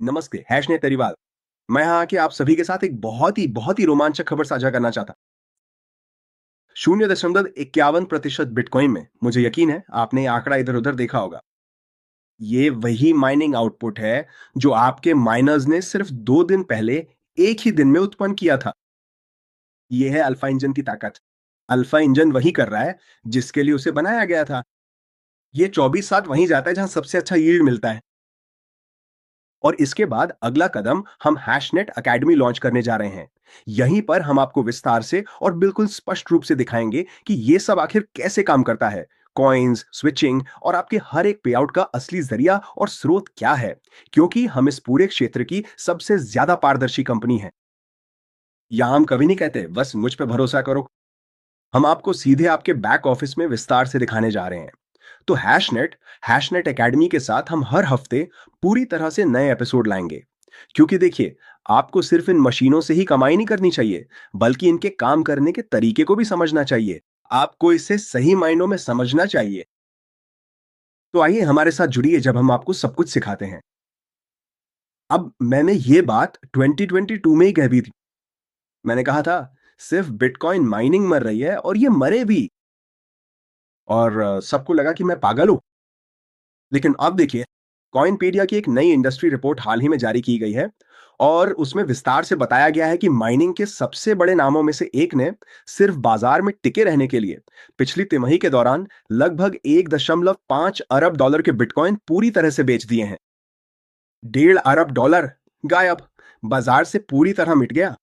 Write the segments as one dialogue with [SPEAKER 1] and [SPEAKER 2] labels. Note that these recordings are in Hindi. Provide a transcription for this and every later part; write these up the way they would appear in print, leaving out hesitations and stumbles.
[SPEAKER 1] नमस्ते, हैश ने तरीवाल। मैं यहाँ आके आप सभी के साथ एक बहुत ही रोमांचक खबर साझा करना चाहता। 0.51% बिटकॉइन में, मुझे यकीन है आपने ये आंकड़ा इधर-उधर देखा होगा। ये वही माइनिंग आउटपुट है जो आपके माइनर्स ने सिर्फ 2 दिन पहले एक ही दिन में उत्पन्न किया था। ये है अल्फा इंजन की ताकत। अल्फा इंजन वही कर रहा है जिसके लिए उसे बनाया गया था। ये 24/7 वहीं जाता है जहां सबसे अच्छा यील्ड मिलता है। और इसके बाद अगला कदम हम हैशनेट अकेडमी लॉन्च करने जा रहे हैं। यहीं पर हम आपको विस्तार से और बिल्कुल स्पष्ट रूप से दिखाएंगे कि ये सब आखिर कैसे काम करता है। कॉइन्स, स्विचिंग और आपके हर एक पे आउट का असली जरिया और स्रोत क्या है, क्योंकि हम इस पूरे क्षेत्र की सबसे ज्यादा पारदर्शी कंपनी है। यहां हम कभी नहीं कहते बस मुझ पे भरोसा करो। हम आपको सीधे आपके बैक ऑफिस में विस्तार से दिखाने जा रहे हैं। तो हैशनेट एकेडमी के साथ हम हर हफ्ते पूरी तरह से नए एपिसोड लाएंगे। क्योंकि देखिए, आपको सिर्फ इन मशीनों से ही कमाई नहीं करनी चाहिए, बल्कि इनके काम करने के तरीके को भी समझना चाहिए। आपको इसे सही मायनों में समझना चाहिए। तो आइए हमारे साथ जुड़िए जब हम आपको सब कुछ सिखाते हैं। अब मैंने ये बात 2022 में ही कह दी थी। मैंने कहा था सिर्फ बिटकॉइन माइनिंग मर रही है और ये मरे भी। और सबको लगा कि मैं पागल हूं। लेकिन अब देखिए, कॉइनपेडिया की एक नई इंडस्ट्री रिपोर्ट हाल ही में जारी की गई है और उसमें विस्तार से बताया गया है कि माइनिंग के सबसे बड़े नामों में से एक ने सिर्फ बाजार में टिके रहने के लिए पिछली तिमाही के दौरान लगभग 1.5 अरब डॉलर के बिटकॉइन पूरी तरह से बेच दिए हैं। 1.5 अरब डॉलर गायब, बाजार से पूरी तरह मिट गया।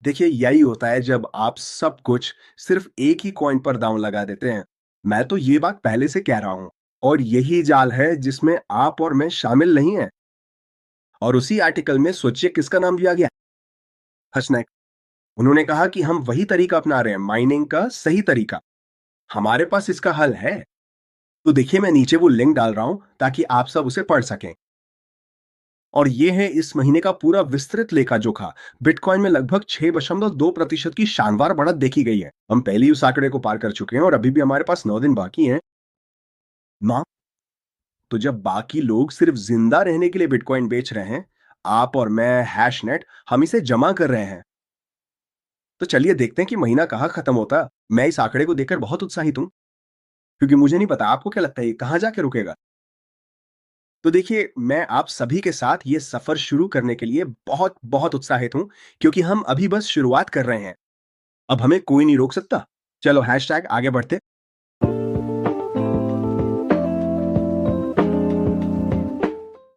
[SPEAKER 1] देखिए, यही होता है जब आप सब कुछ सिर्फ एक ही कॉइन पर दांव लगा देते हैं। मैं तो ये बात पहले से कह रहा हूं, और यही जाल है जिसमें आप और मैं शामिल नहीं है। और उसी आर्टिकल में सोचिए किसका नाम दिया गया। हसनैक। उन्होंने कहा कि हम वही तरीका अपना रहे हैं, माइनिंग का सही तरीका। हमारे पास इसका हल है। तो देखिए, मैं नीचे वो लिंक डाल रहा हूं ताकि आप सब उसे पढ़ सकें। और ये है इस महीने का पूरा विस्तृत लेखा जोखा। बिटकॉइन में लगभग 6.2% की शानदार बढ़त देखी गई है। हम पहले ही उस आंकड़े को पार कर चुके हैं और अभी भी हमारे पास 9 दिन बाकी हैं। ना, तो जब बाकी लोग सिर्फ जिंदा रहने के लिए बिटकॉइन बेच रहे हैं, आप और मैं, हैशनेट, हम इसे जमा कर रहे हैं। तो चलिए देखते हैं कि महीना कहाँ खत्म होता है। मैं इस आंकड़े को देखकर बहुत उत्साहित हूँ, क्योंकि मुझे नहीं पता आपको क्या लगता है ये कहाँ जाके रुकेगा। तो देखिए, मैं आप सभी के साथ ये सफर शुरू करने के लिए बहुत बहुत उत्साहित हूं, क्योंकि हम अभी बस शुरुआत कर रहे हैं। अब हमें कोई नहीं रोक सकता। चलो हैशटैग आगे बढ़ते।